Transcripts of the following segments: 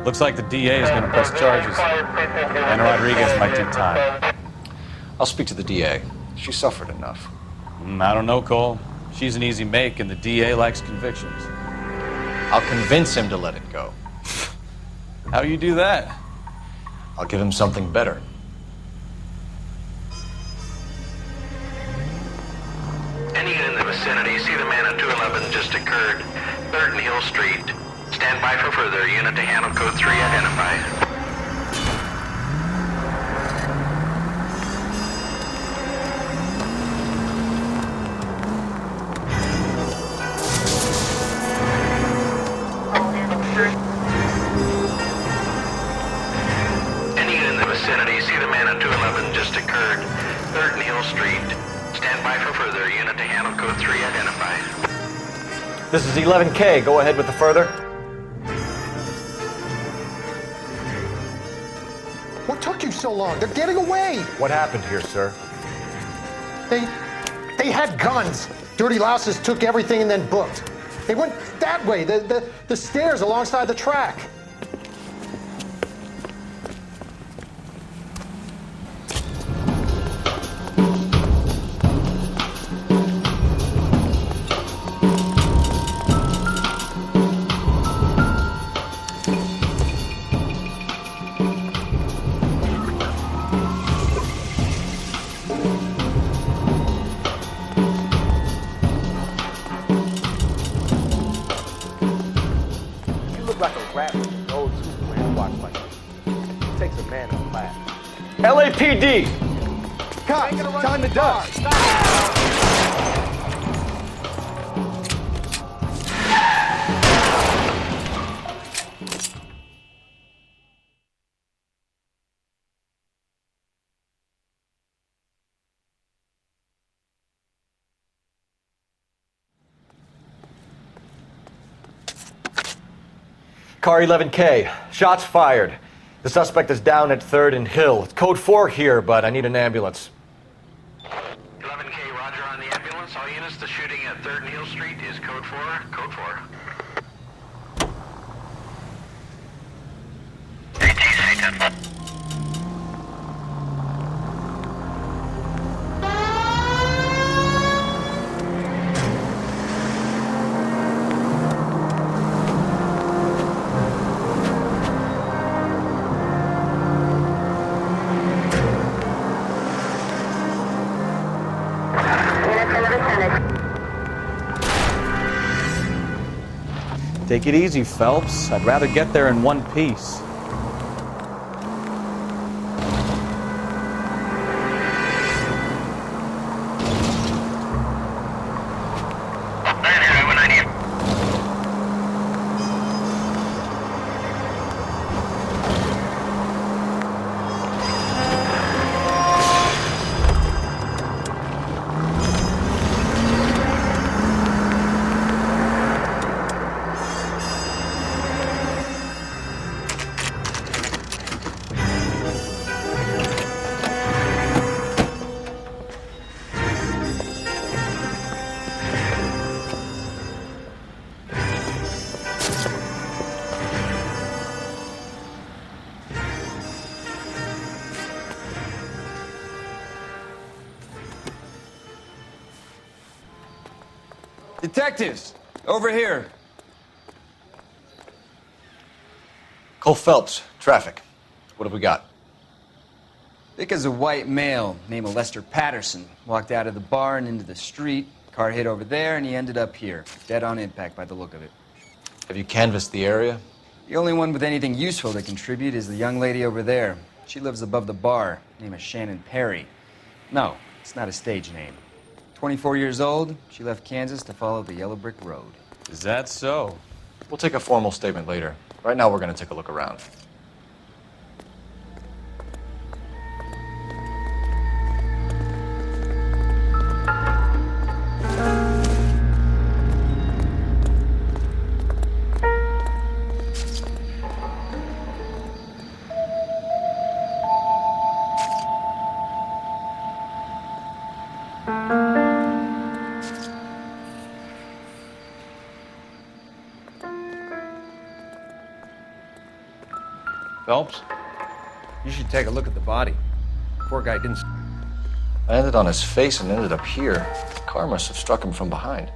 Looks like the DA is going to press charges, and Rodriguez might do time. I'll speak to the DA. She suffered enough. I don't know, Cole. She's an easy make, and the DA likes convictions. I'll convince him to let it go. How you do that? I'll give him something better. Any unit in the vicinity, see the man on 211 just occurred. 3rd and Hill Street. Stand by for further. Unit to handle code 3 identified. Any unit in the vicinity, see the man on 211 just occurred. 3rd and Hill Street. Stand by for further. Unit to handle code 3 identified. This is 11K. Go ahead with the further. What took you so long? They're getting away. What happened here, sir? They had guns. Dirty louses took everything and then booked. They went that way, the stairs alongside the track. LAPD! Cops, time to dust. Car 11K. Shots fired. The suspect is down at 3rd and Hill. It's code 4 here, but I need an ambulance. 11K, roger on the ambulance. All units, the shooting at 3rd and Hill Street is code 4. Code 4. Take it easy, Phelps. I'd rather get there in one piece. Detectives, over here. Cole Phelps, traffic. What have we got? Thick as a white male, name of Lester Patterson. Walked out of the bar and into the street. Car hit over there, and he ended up here. Dead on impact by the look of it. Have you canvassed the area? The only one with anything useful to contribute is the young lady over there. She lives above the bar. Name is Shannon Perry. No, it's not a stage name. 24 years old, she left Kansas to follow the yellow brick road. Is that so? We'll take a formal statement later. Right now, we're going to take a look around. Phelps, you should take a look at the body. Poor guy didn't... I landed on his face and ended up here. The car must have struck him from behind.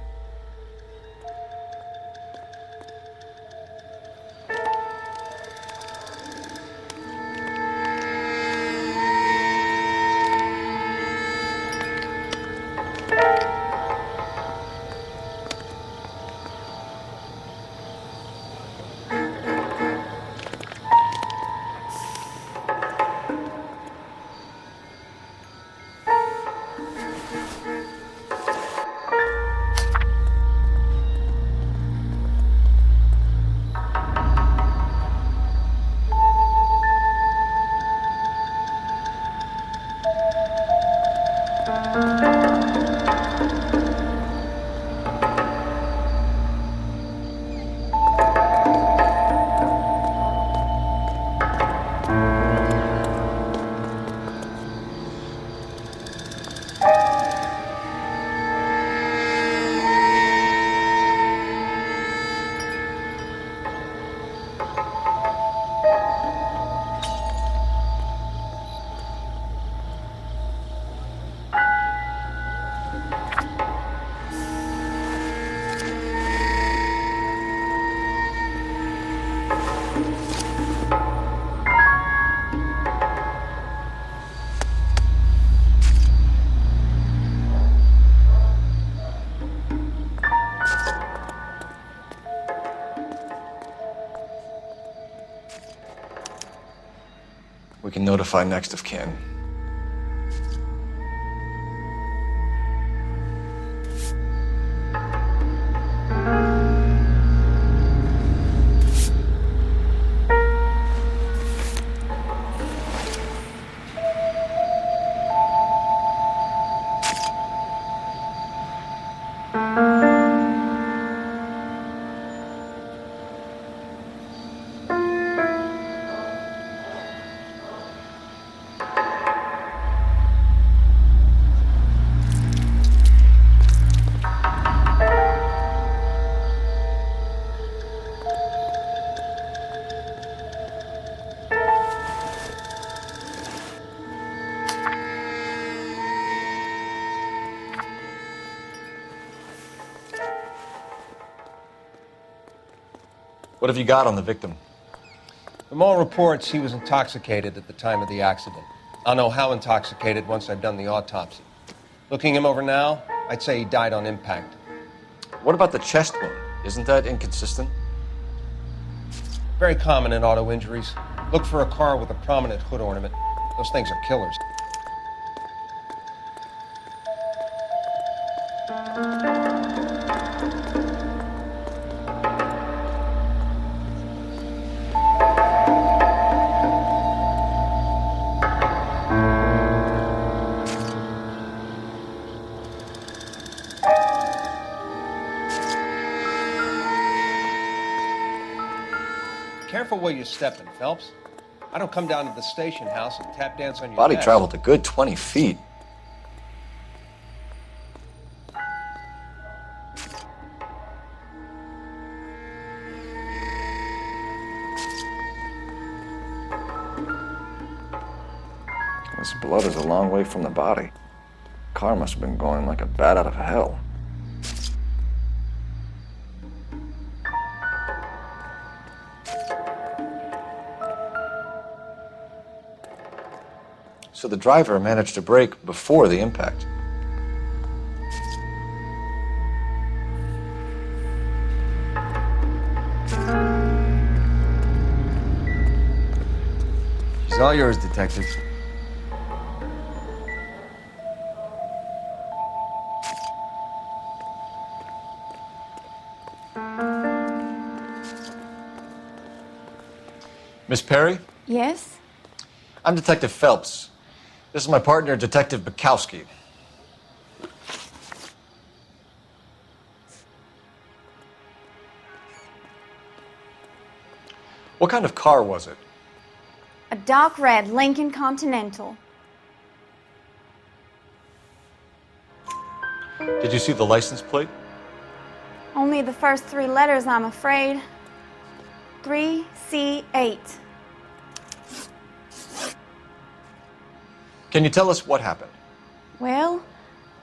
We can notify next of kin. What have you got on the victim? From all reports, he was intoxicated at the time of the accident. I'll know how intoxicated once I've done the autopsy. Looking him over now, I'd say he died on impact. What about the chest wound? Isn't that inconsistent? Very common in auto injuries. Look for a car with a prominent hood ornament. Those things are killers. Careful where you're stepping, Phelps. I don't come down to the station house and tap dance on your Body desk. traveled a good 20 feet. This blood is a long way from the body. Car must have been going like a bat out of hell. So the driver managed to brake before the impact. She's all yours, detective. Miss Perry? Yes? I'm Detective Phelps. This is my partner, Detective Bukowski. What kind of car was it? A dark red Lincoln Continental. Did you see the license plate? Only the first three letters, I'm afraid. 3C8. Can you tell us what happened? Well,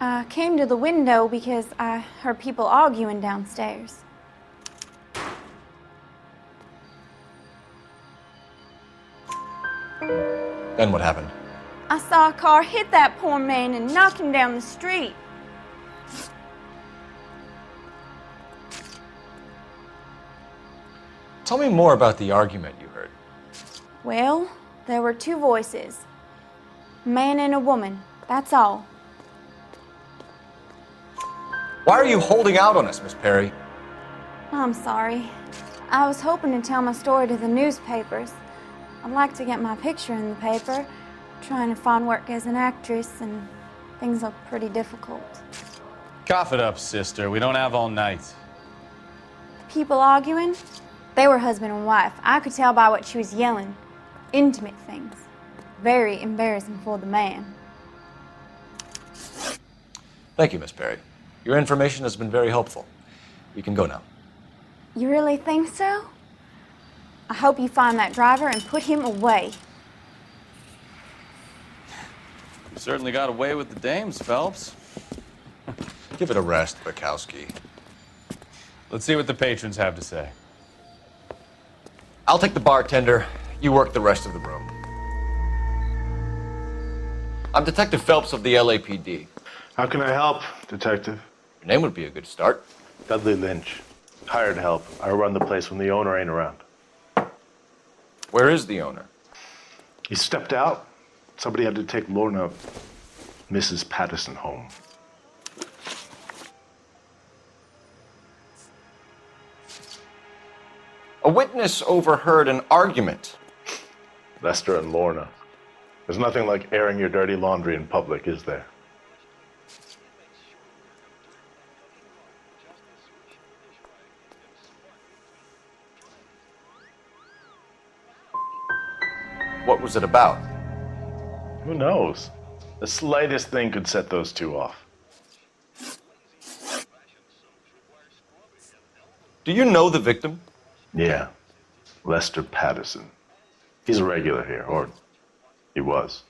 I came to the window because I heard people arguing downstairs. Then what happened? I saw a car hit that poor man and knock him down the street. Tell me more about the argument you heard. Well, there were two voices. A man and a woman, that's all. Why are you holding out on us, Miss Perry? I'm sorry. I was hoping to tell my story to the newspapers. I'd like to get my picture in the paper. Trying to find work as an actress, and things look pretty difficult. Cough it up, sister. We don't have all night. People arguing? They were husband and wife. I could tell by what she was yelling. Intimate things. Very embarrassing for the man. Thank you, Miss Perry. Your information has been very helpful. You can go now. You really think so? I hope you find that driver and put him away. You certainly got away with the dames, Phelps. Give it a rest, Bukowski. Let's see what the patrons have to say. I'll take the bartender. You work the rest of the room. I'm Detective Phelps of the LAPD. How can I help, Detective? Your name would be a good start. Dudley Lynch. Hired help. I run the place when the owner ain't around. Where is the owner? He stepped out. Somebody had to take Lorna, Mrs. Patterson, home. A witness overheard an argument. Lester and Lorna. There's nothing like airing your dirty laundry in public, is there? What was it about? Who knows? The slightest thing could set those two off. Do you know the victim? Yeah. Lester Patterson. He's a regular here, or he was.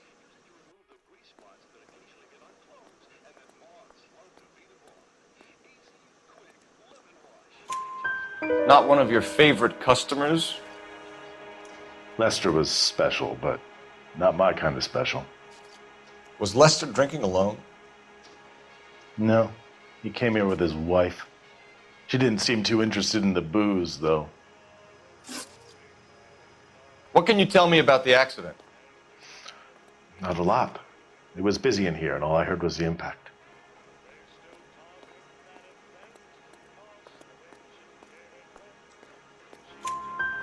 Not one of your favorite customers? Lester was special, but not my kind of special. Was Lester drinking alone? No. He came here with his wife. She didn't seem too interested in the booze, though. What can you tell me about the accident? Not a lot. It was busy in here, and all I heard was the impact.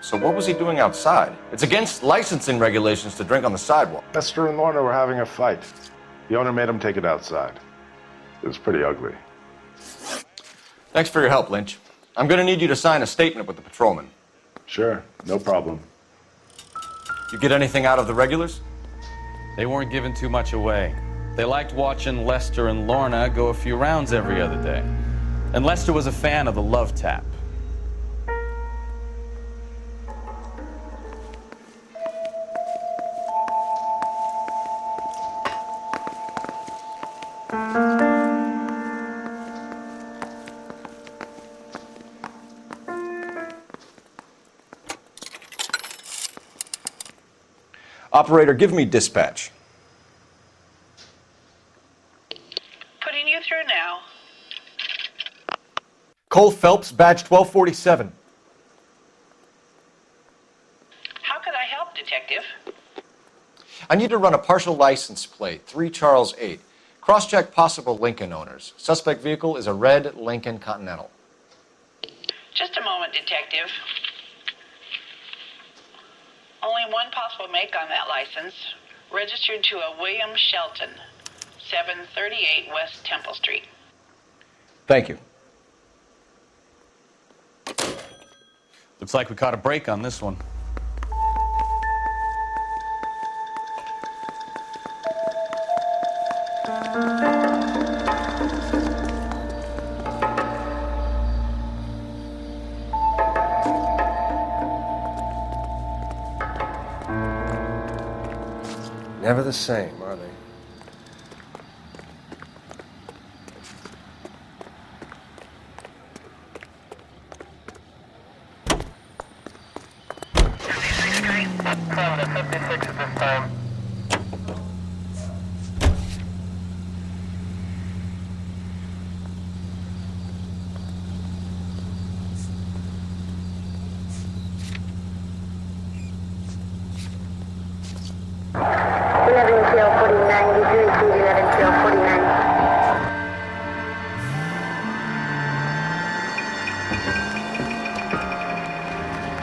So what was he doing outside? It's against licensing regulations to drink on the sidewalk. Lester and Lorna were having a fight. The owner made him take it outside. It was pretty ugly. Thanks for your help, Lynch. I'm going to need you to sign a statement with the patrolman. Sure, no problem. You get anything out of the regulars? They weren't giving too much away. They liked watching Lester and Lorna go a few rounds every other day. And Lester was a fan of the love tap. Operator, give me dispatch. Putting you through now. Cole Phelps, badge 1247. How could I help, Detective? I need to run a partial license plate, 3 Charles 8. Cross-check possible Lincoln owners. Suspect vehicle is a red Lincoln Continental. Just a moment, Detective. Only one possible make on that license. Registered to a William Shelton, 738 West Temple Street. Thank you. Looks like we caught a break on this one. Never the same, are they? 56 at this time.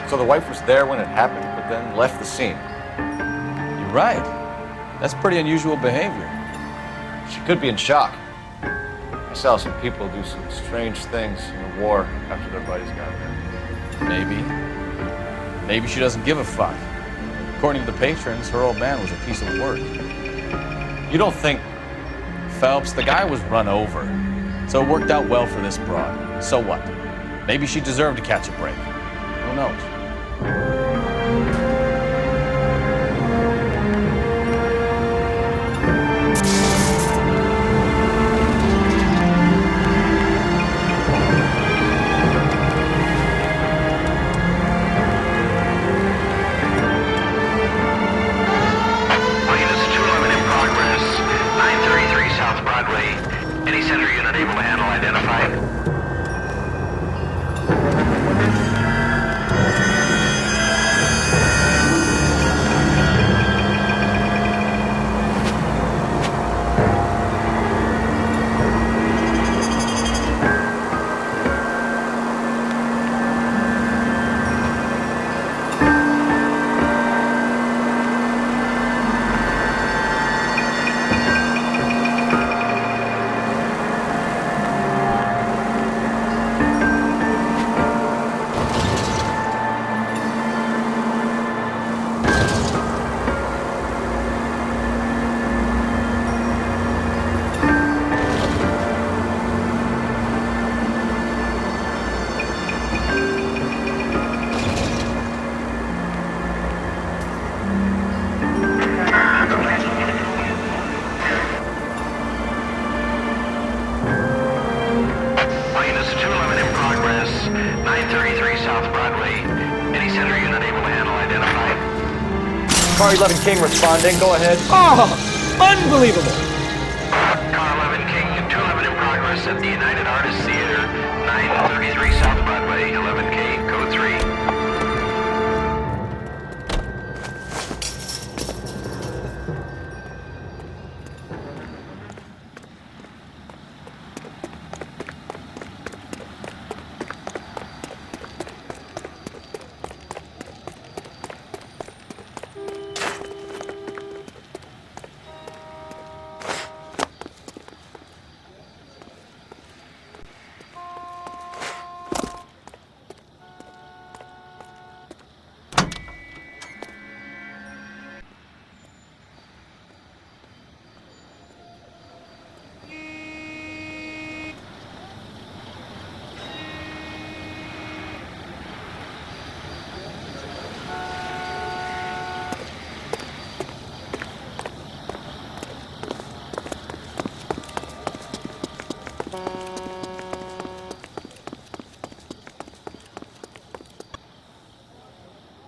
So the wife was there when it happened, but then left the scene. You're right. That's pretty unusual behavior. She could be in shock. I saw some people do some strange things in the war after their buddies got there. Maybe. Maybe she doesn't give a fuck. According to the patrons, her old man was a piece of work. You don't think... Phelps, the guy was run over. So it worked out well for this broad. So what? Maybe she deserved to catch a break. Who knows? Any center unit able to handle identify? Car 11 King responding, go ahead. Oh, unbelievable. Car 11 King, 211 in progress at the United Artists Theater, 933 South Broadway, 11K, code 3.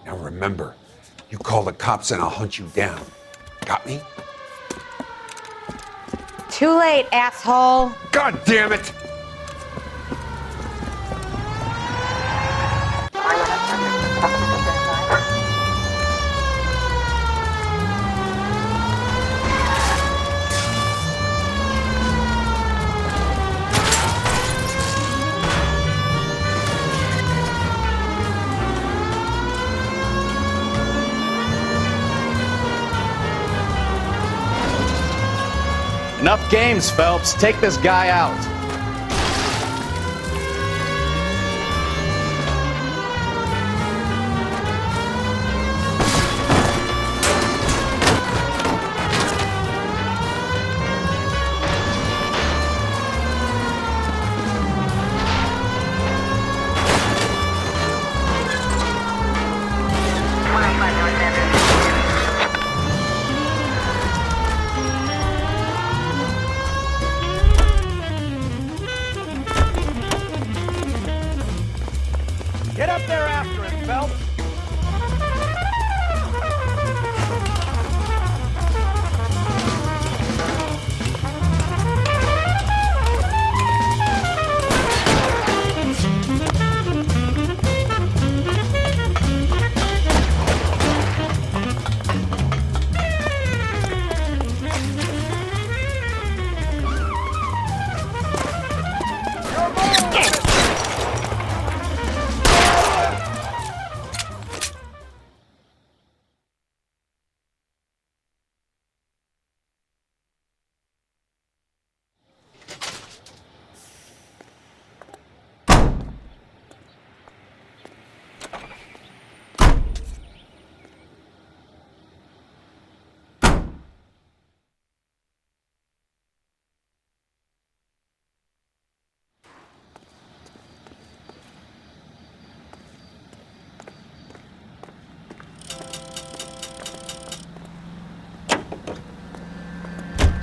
Now remember, you call the cops and I'll hunt you down. Got me? Too late, asshole. God damn it! Enough games, Phelps. Take this guy out.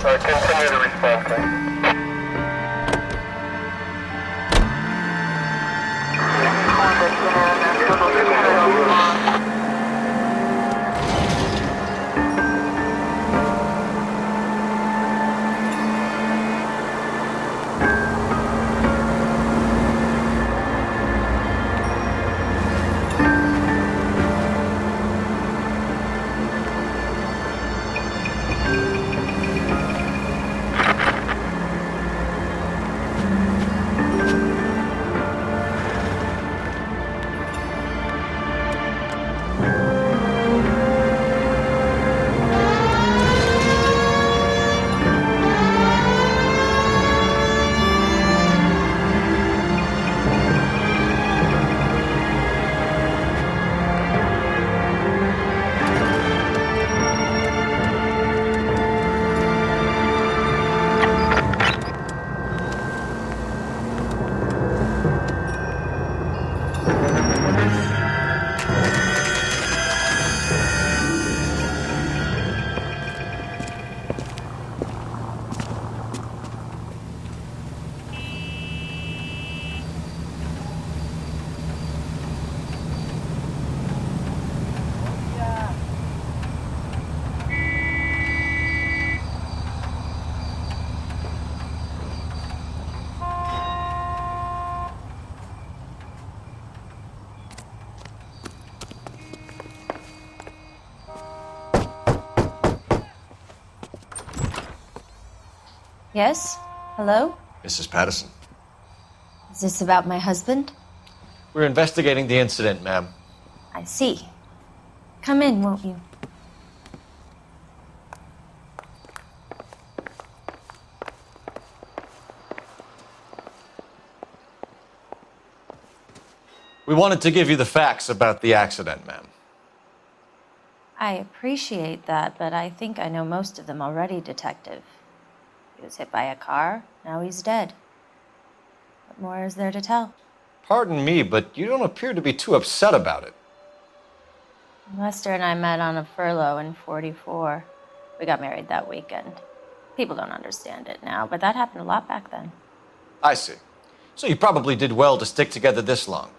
Continue the response time. Yes? Hello? Mrs. Patterson. Is this about my husband? We're investigating the incident, ma'am. I see. Come in, won't you? We wanted to give you the facts about the accident, ma'am. I appreciate that, but I think I know most of them already, Detective. He was hit by a car, now he's dead. What more is there to tell? Pardon me, but you don't appear to be too upset about it. Lester and I met on a furlough in '44. We got married that weekend. People don't understand it now, but that happened a lot back then. I see. So you probably did well to stick together this long.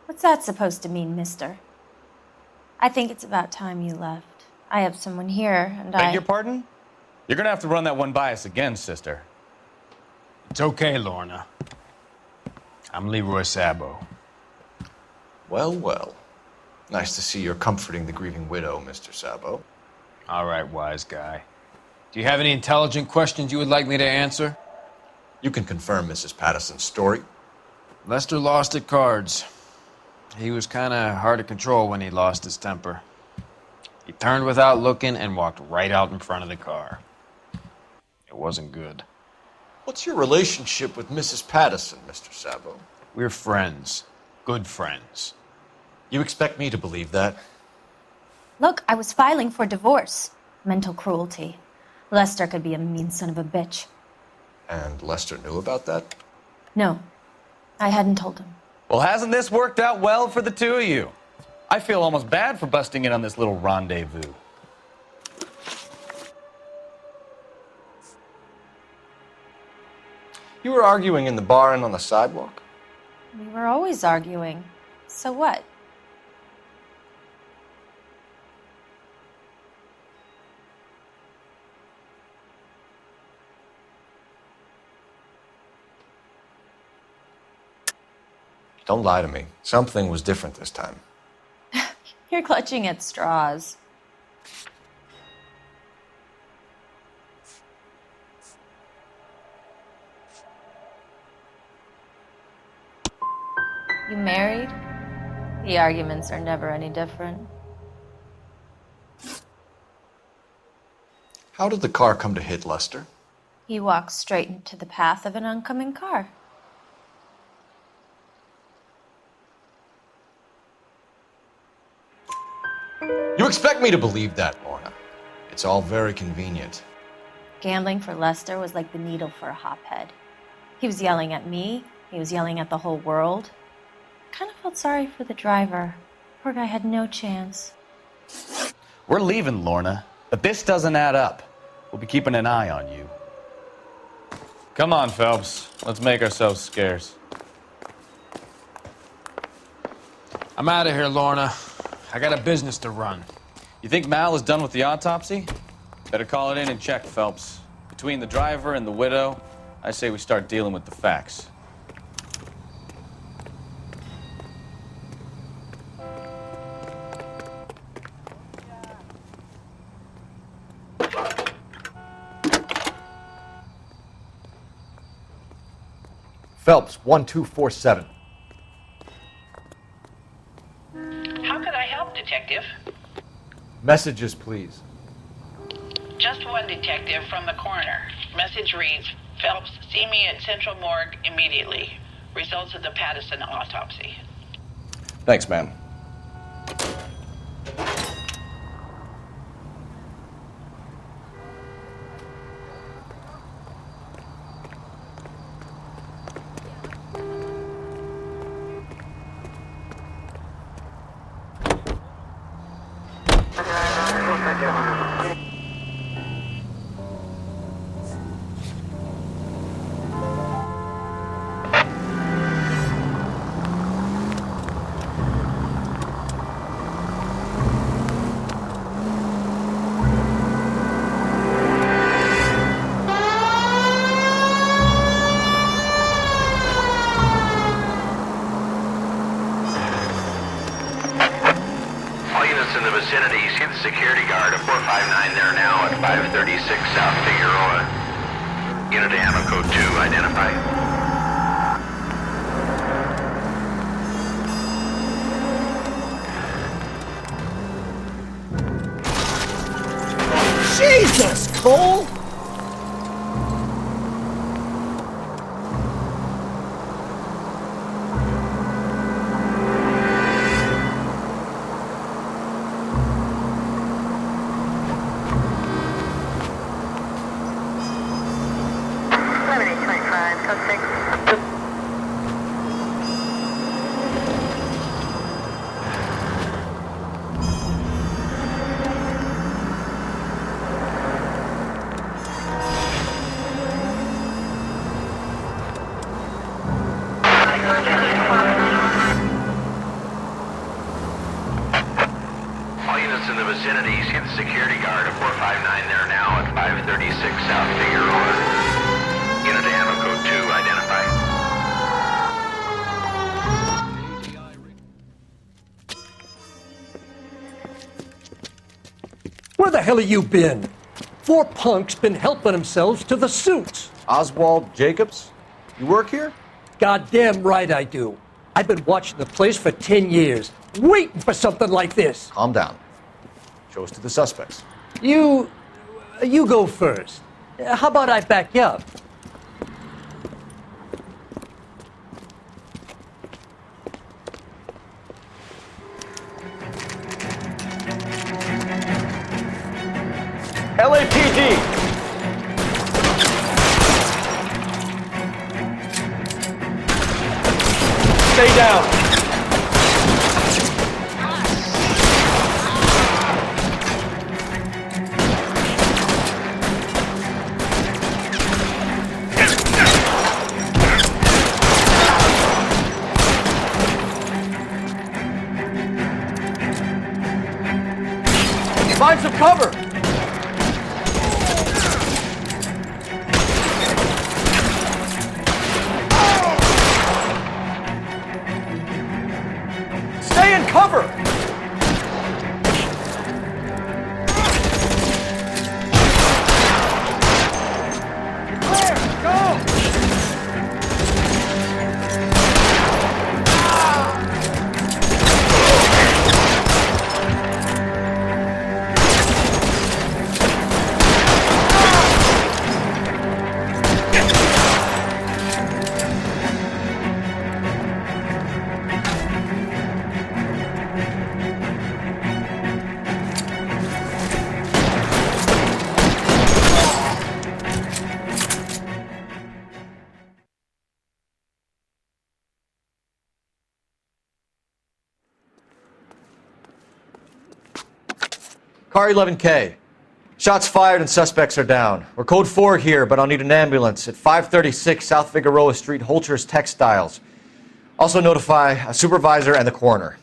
What's that supposed to mean, mister? I think it's about time you left. I have someone here, and Beg your pardon? You're gonna have to run that one by us again, sister. It's okay, Lorna. I'm Leroy Sabo. Well, well. Nice to see you're comforting the grieving widow, Mr. Sabo. All right, wise guy. Do you have any intelligent questions you would like me to answer? You can confirm Mrs. Patterson's story. Lester lost at cards. He was kind of hard to control when he lost his temper. He turned without looking and walked right out in front of the car. It wasn't good. What's your relationship with Mrs. Patterson, Mr. Sabo? We're friends. Good friends. You expect me to believe that? Look, I was filing for divorce. Mental cruelty. Lester could be a mean son of a bitch. And Lester knew about that? No, I hadn't told him. Well, hasn't this worked out well for the two of you? I feel almost bad for busting in on this little rendezvous. You were arguing in the bar and on the sidewalk? We were always arguing. So what? Don't lie to me. Something was different this time. You're clutching at straws. You married? The arguments are never any different. How did the car come to hit Lester? He walks straight into the path of an oncoming car. You expect me to believe that, Lorna. It's all very convenient. Gambling for Lester was like the needle for a hophead. He was yelling at me. He was yelling at the whole world. I kind of felt sorry for the driver. Poor guy had no chance. We're leaving, Lorna, but this doesn't add up. We'll be keeping an eye on you. Come on, Phelps. Let's make ourselves scarce. I'm out of here, Lorna. I got a business to run. You think Mal is done with the autopsy? Better call it in and check, Phelps. Between the driver and the widow, I say we start dealing with the facts. Phelps, 1247. How can I help, Detective? Messages, please. Just one detective from the coroner. Message reads, Phelps, see me at Central Morgue immediately. Results of the Pattison autopsy. Thanks, ma'am. In the vicinity, see the security guard at 459 there now at 536 South Figueroa. Unit to ammo code 2, identify. Jesus, Cole! All units in the vicinity, see the security guard at 459 there now at 536 South Figueroa. Unit to ammo code 2, identify. Where the hell have you been? 4 punks been helping themselves to the suits. Oswald Jacobs? You work here? Goddamn right I do. I've been watching the place for 10 years, waiting for something like this. Calm down. Show us to the suspects. You go first. How about I back you up? LAPD! Stay down! Find some cover! Stay in cover! Clear! Go! Car 11K. Shots fired and suspects are down. We're code 4 here, but I'll need an ambulance at 536 South Figueroa Street, Holcher's Textiles. Also notify a supervisor and the coroner.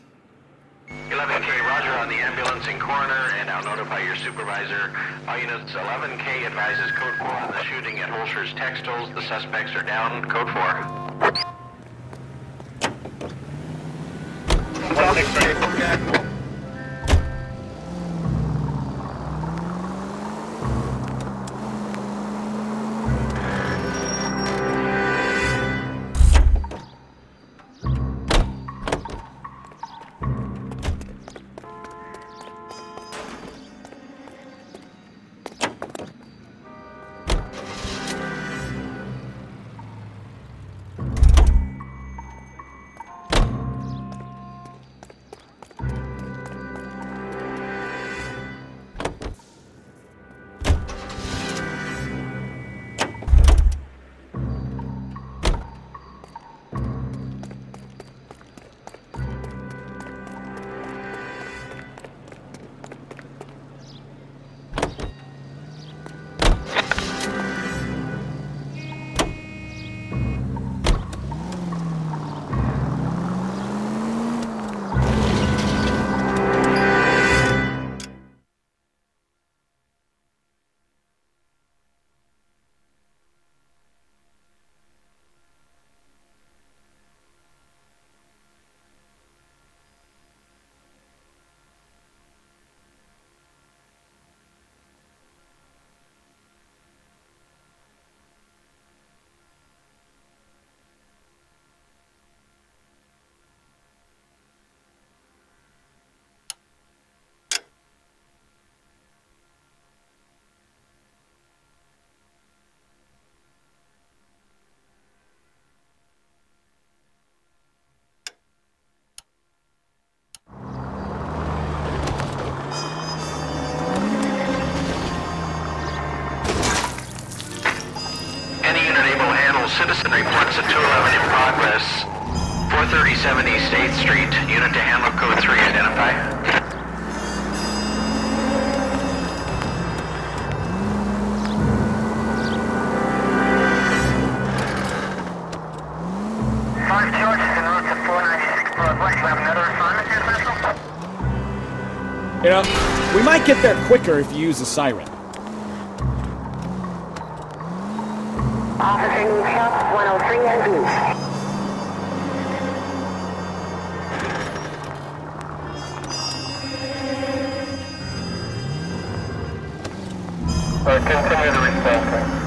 11K, roger on the ambulance and coroner, and I'll notify your supervisor. All units, 11K advises code 4 on the shooting at Holcher's Textiles. The suspects are down, code 4. Citizen reports at 211 in progress. 43070 State Street. Unit to handle code 3. Identify. George is en route to 496 Broadway. You have another assignment here, Central? You know, we might get there quicker if you use a siren. Officer needs help, 103 and B. Continue the response.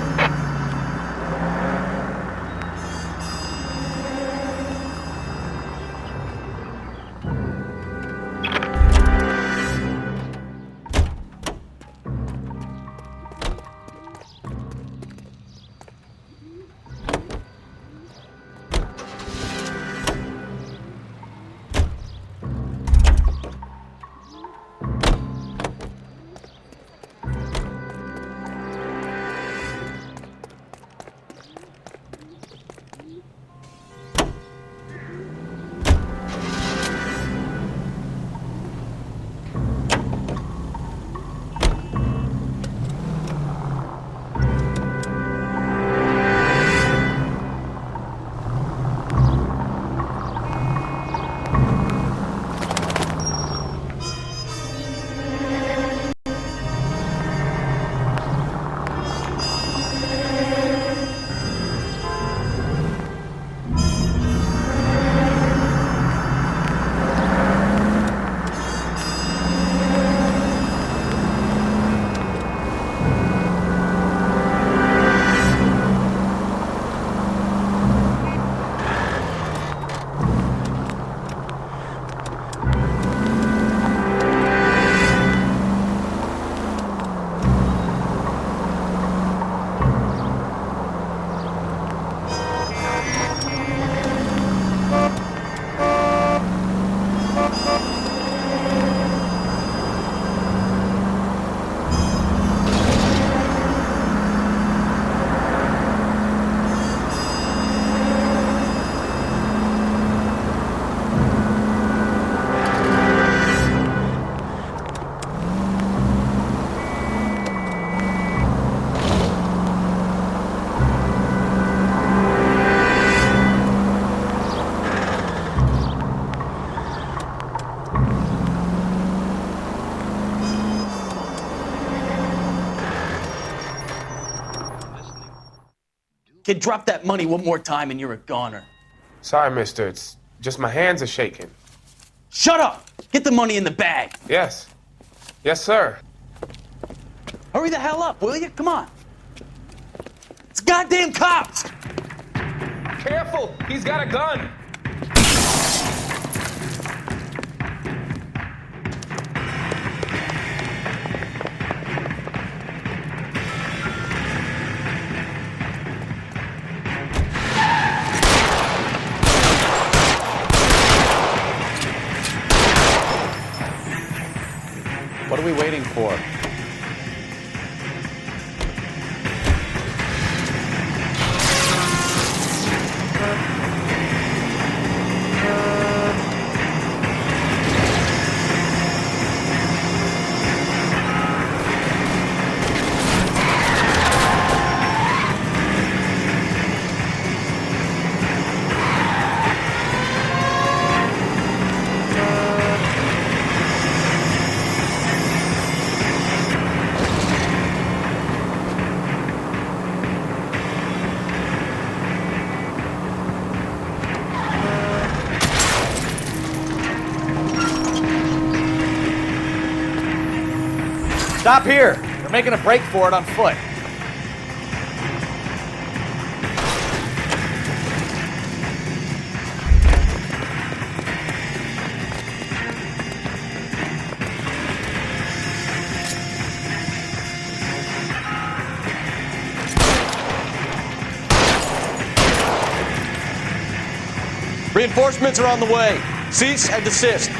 Kid, drop that money one more time and you're a goner. Sorry, mister. It's just my hands are shaking. Shut up! Get the money in the bag. Yes. Yes, sir. Hurry the hell up, will you? Come on. It's goddamn cops! Careful! He's got a gun! What are we waiting for? Stop here! They're making a break for it on foot. Reinforcements are on the way. Cease and desist.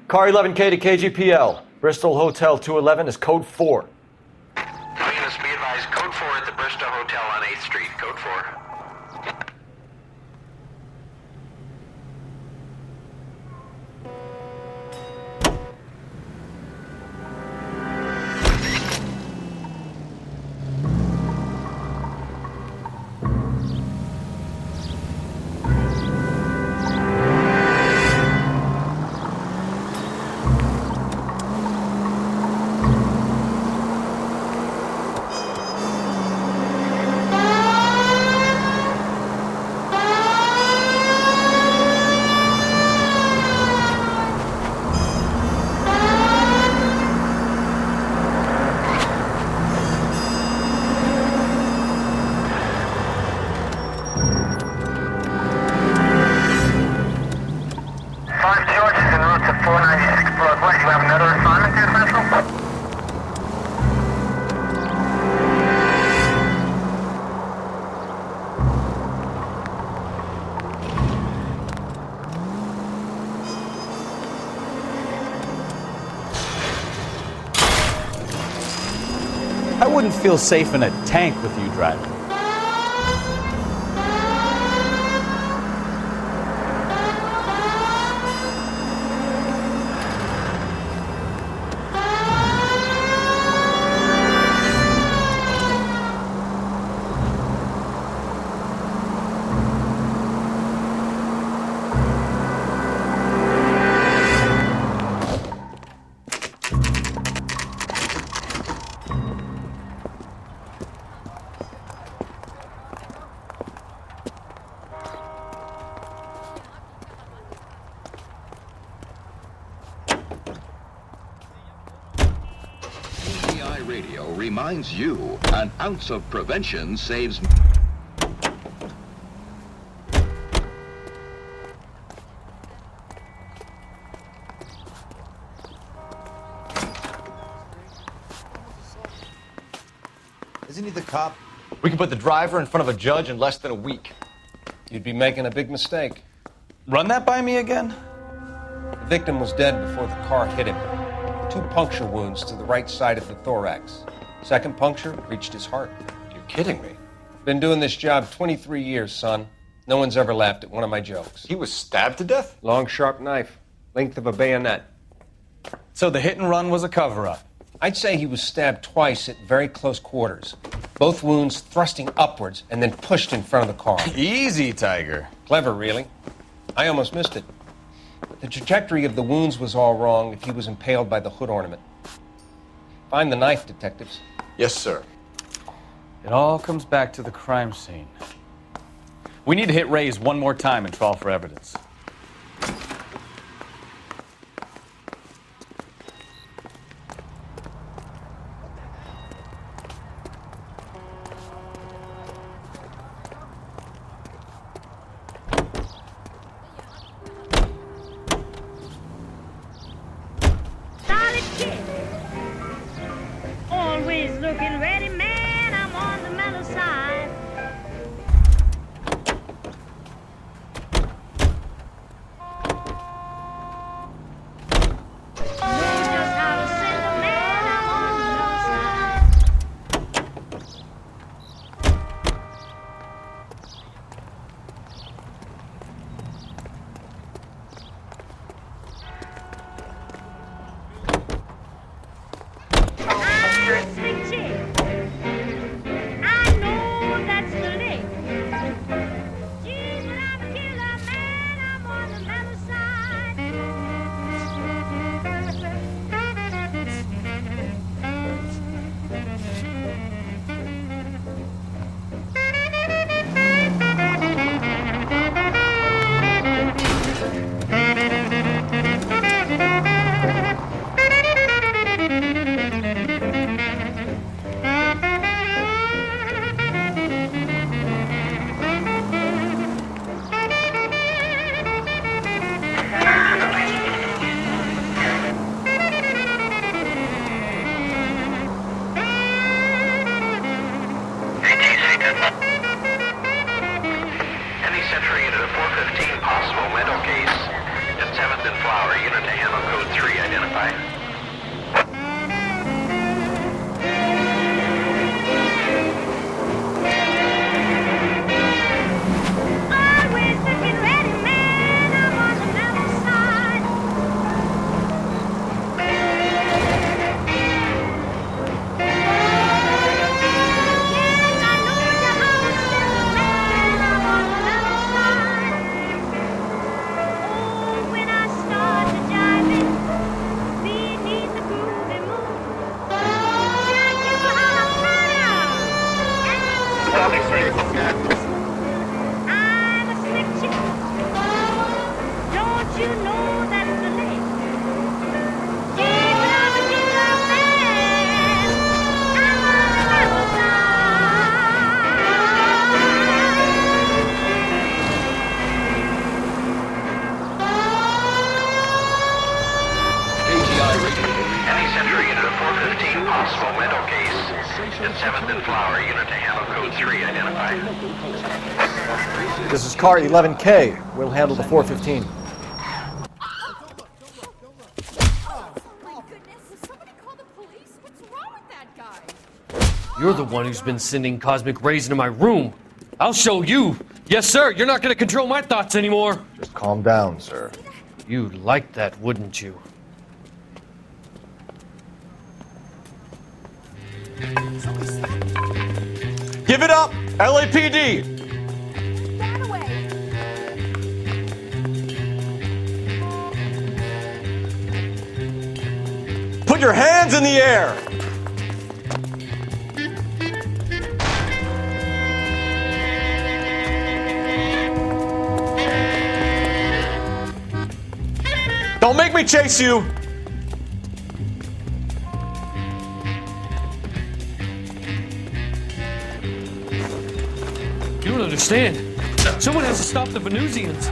Car 11K to KGPL. Bristol Hotel 211 is code 4. Units, be advised, code 4 at the Bristow Hotel on 8th Street. Code 4. I wouldn't feel safe in a tank with you driving. Radio reminds you, an ounce of prevention saves... Isn't he the cop? We can put the driver in front of a judge in less than a week. You'd be making a big mistake. Run that by me again? The victim was dead before the car hit him. 2 puncture wounds to the right side of the thorax. Second puncture reached his heart. You're kidding me. Been doing this job 23 years, son. No one's ever laughed at one of my jokes. He was stabbed to death? Long, sharp knife. Length of a bayonet. So the hit and run was a cover-up? I'd say he was stabbed twice at very close quarters. Both wounds thrusting upwards and then pushed in front of the car. Easy, Tiger. Clever, really. I almost missed it. But the trajectory of the wounds was all wrong if he was impaled by the hood ornament. Find the knife, detectives. Yes, sir. It all comes back to the crime scene. We need to hit Ray's one more time and trawl for evidence. Always looking ready, man. I'm on the mellow side. Know just how to send a man. I'm on the mellow side. I'm a slick chick. I know that's the lick. Geez, when I'm a killer man, I'm on the mellow Any Century unit of 415 possible mental case at 7th and Flower. Unit to handle code 3 identified. Always looking ready, man. I'm on the mellow side. Yes, I know you how to send a man. I'm on the mellow side. Oh, when I start to jiving beneath the groovy moon, tell you how to flutter. I'm a slick chick. Don't you know that's the lick? Gee, when I'm a killer man, I'm on the mellow Any Century unit of 415 possible mental case at 7th and Flower. Unit to handle code 3 identified. This is car 11K. We'll handle the 415. You're the one who's been sending cosmic rays into my room. I'll show you. Yes, sir. You're not going to control my thoughts anymore. Just calm down, sir. You'd like that, wouldn't you? Give it up, LAPD! Put your hands in the air! Don't make me chase you! You don't understand. Someone has to stop the Venusians.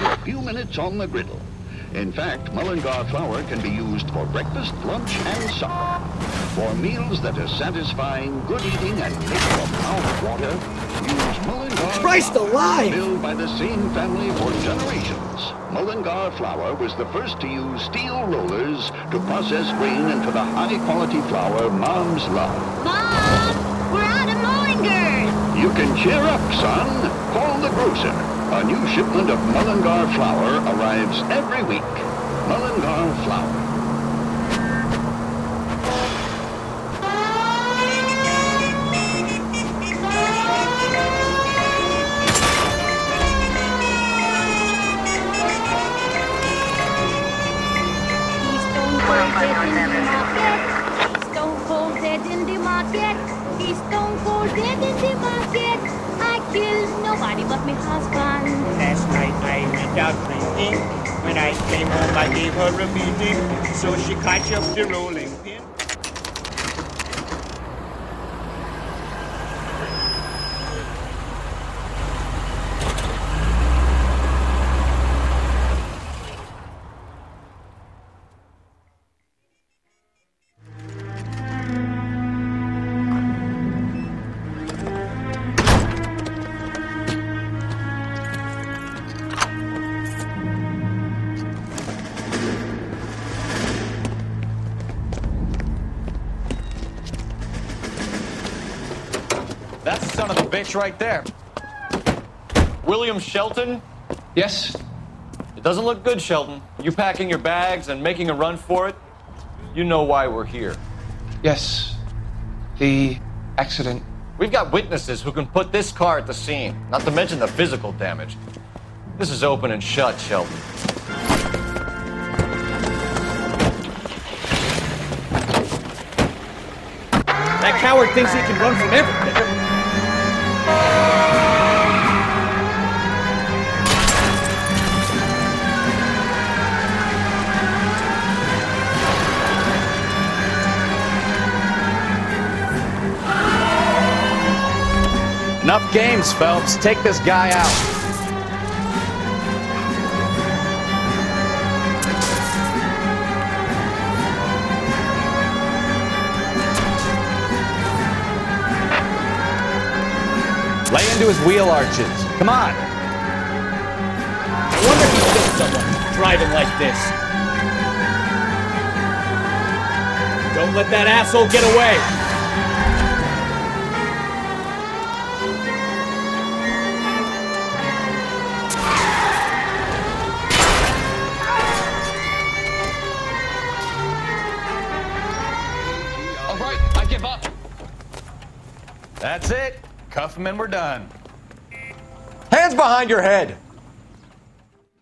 A few minutes on the griddle. In fact, Mullingar flour can be used for breakfast, lunch, and supper. For meals that are satisfying, good eating, and make your mouth water, use Mullingar Christ alive! Built by the same family for generations. Mullingar flour was the first to use steel rollers to process grain into the high-quality flour moms love. Mom, we're out of Mullingar. You can cheer up, son. Call the grocer. A new shipment of Mullingar flour arrives every week. Mullingar flour. He's stone cold dead in the market. He's stone cold dead in the market. I killed nobody but my husband. Last night I went out drinking. When I came home I gave her a beating. So she caught up the rolling pin. That's the son of a bitch right there. William Shelton? Yes? It doesn't look good, Shelton. You packing your bags and making a run for it? You know why we're here. Yes. The accident. We've got witnesses who can put this car at the scene, not to mention the physical damage. This is open and shut, Shelton. That coward thinks he can run from everything. Enough games, Phelps. Take this guy out. Lay into his wheel arches. Come on. I wonder if he killed someone driving like this. Don't let that asshole get away. All right, I give up. That's it. Cuff him and we're done. Hands behind your head!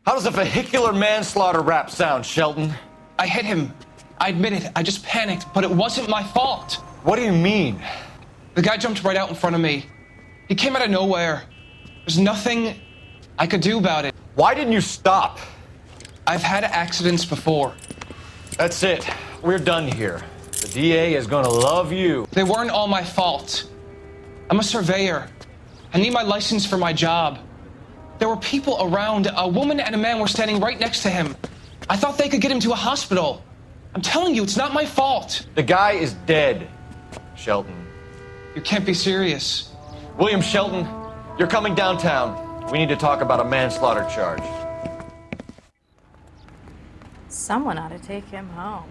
How does a vehicular manslaughter rap sound, Shelton? I hit him. I admit it. I just panicked, but it wasn't my fault. What do you mean? The guy jumped right out in front of me. He came out of nowhere. There's nothing I could do about it. Why didn't you stop? I've had accidents before. That's it. We're done here. The DA is gonna love you. They weren't all my fault. I'm a surveyor. I need my license for my job. There were people around. A woman and a man were standing right next to him. I thought they could get him to a hospital. I'm telling you, it's not my fault. The guy is dead, Shelton. You can't be serious. William Shelton, you're coming downtown. We need to talk about a manslaughter charge. Someone ought to take him home.